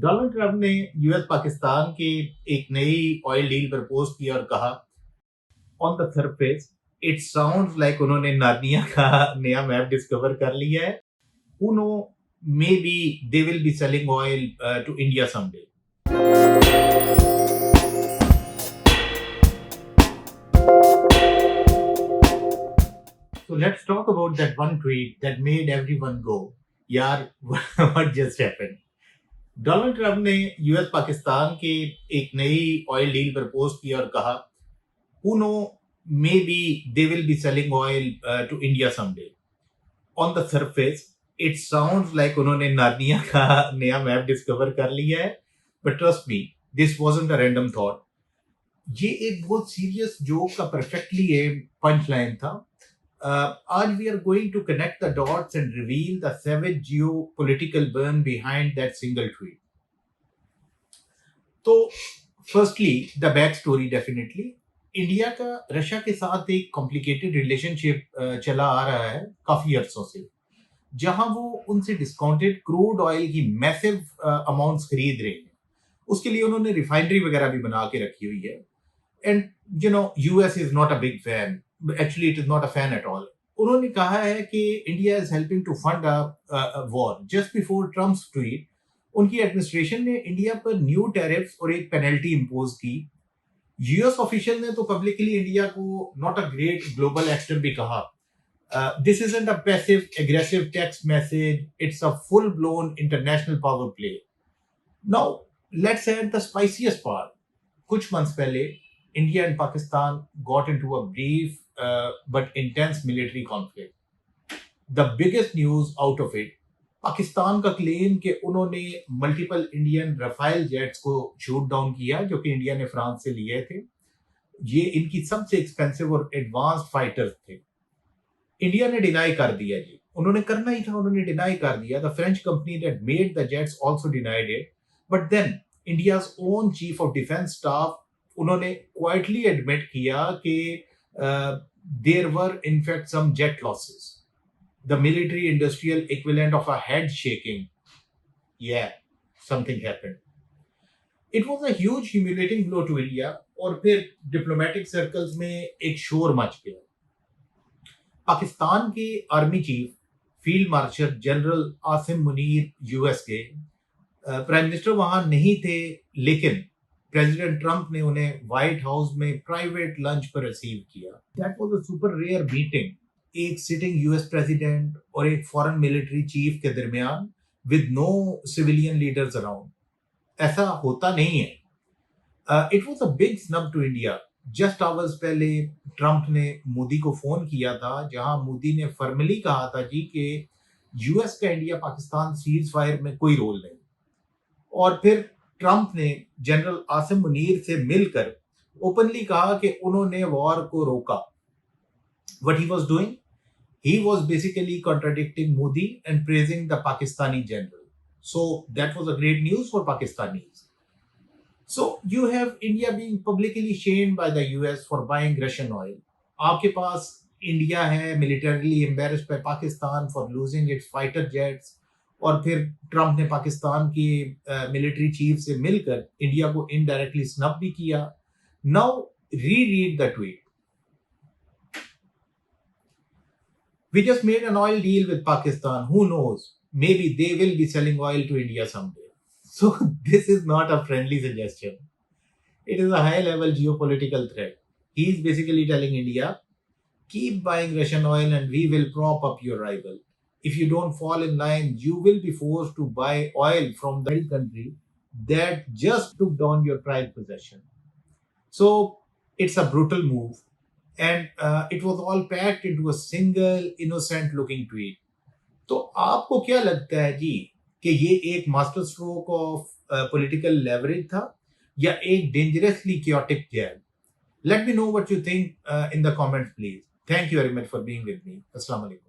Donald Trump ने US Pakistan की एक नई ऑयल डील प्रपोज की और कहा on the surface it sounds like उन्होंने नार्निया का नया मैप डिस्कवर कर लिया है. Who know, maybe they will be selling oil to India someday. So let's talk about that one tweet that made everyone go, यार what just happened? Donald Trump ने US Pakistan की एक नई oil deal propose की और कहा who know, maybe they will be selling oil to India someday. On the surface it sounds like उन्होंने Narnia का नया मैप डिस्कवर कर लिया है, but trust me, this wasn't a random thought. ये एक बहुत सीरियस जोक का परफेक्टली पंच लाइन था. आज we are going to connect the dots and reveal the savage geo political burn behind that single tweet. तो firstly the back story. Definitely India का Russia के साथ एक कॉम्प्लिकेटेड रिलेशनशिप चला आ रहा है काफी अरसों से, जहां वो उनसे डिस्काउंटेड क्रूड ऑयल की मैसिव अमाउंट्स खरीद रहे हैं. उसके लिए उन्होंने रिफाइनरी वगैरह भी बना के रखी हुई है. And you know, US is not a big fan. Actually it is not a fan at all. उन्होंने कहा है कि India is helping to fund a war. Just before Trump's tweet, उनकी एडमिनिस्ट्रेशन ने इंडिया पर न्यू टैरिफ्स और एक penalty impose की. यूएस ऑफिशियल ने तो पब्लिकली इंडिया को not a great global actor भी कहा. This isn't a passive aggressive text message, it's a full blown international power play. Now let's add the spiciest part. कुछ months पहले India and Pakistan got into a brief but intense military conflict. The biggest news out of it, Pakistan का claim कि उन्होंने multiple Indian Rafale jets को shoot down किया जो कि India ने फ्रांस से लिए थे. ये इनकी सबसे एक्सपेंसिव और एडवांस्ड फाइटर्स थे. इंडिया ने डिनाई कर दिया. जी, उन्होंने करना ही था, उन्होंने डिनाई कर दिया. The French company that made the jets also denied it. But then India's own chief of defence staff, उन्होंने क्वाइटली एडमिट किया कि there were in fact some jet losses. The military industrial equivalent of a head shaking. Yeah something happened. It was a huge humiliating blow to India. और फिर diplomatic circles में एक शोर much गया. पाकिस्तान के army chief field marshal general Asim Munir US के prime minister वहां नहीं थे, लेकिन प्रेसिडेंट ट्रंप ने उन्हें व्हाइट हाउस में प्राइवेट लंच पर रिसीव किया. That was a super rare meeting. एक सिटिंग यूएस प्रेसिडेंट और एक फॉरेन मिलिट्री चीफ के दरमियान with no civilian leaders around. ऐसा होता नहीं है. It was a big snub to India. Just hours पहले ट्रंप ने मोदी को फोन किया था, जहां मोदी ने फॉर्मली कहा था जी कि यूएस का इंडिया पाकिस्तान सीज फायर में कोई रोल नहीं. और फिर ट्रंप ने जनरल आसिम मुनीर से मिलकर ओपनली कहा कि उन्होंने वॉर को रोका. What he was doing, he was basically contradicting Modi and praising the Pakistani general. So that was a great news for Pakistanis. So you have India being publicly shamed by the US for buying Russian oil. आपके पास India है militarily embarrassed by Pakistan for losing its fighter jets. और फिर Trump ने पाकिस्तान की military chief से मिलकर India को indirectly snub भी किया. Now read the tweet. We just made an oil deal with Pakistan. Who knows? Maybe they will be selling oil to India someday. So this is not a friendly suggestion. It is a high-level geopolitical threat. He is basically telling India, keep buying Russian oil and we will prop up your rival. If you don't fall in line, you will be forced to buy oil from the country that just took down your prized possession. So it's a brutal move. And it was all packed into a single innocent-looking tweet. तो आपको क्या लगता है जी कि ये एक master stroke of political leverage था या एक dangerously chaotic jab? Let me know what you think in the comments, please. Thank you very much for being with me. Assalamu alaikum.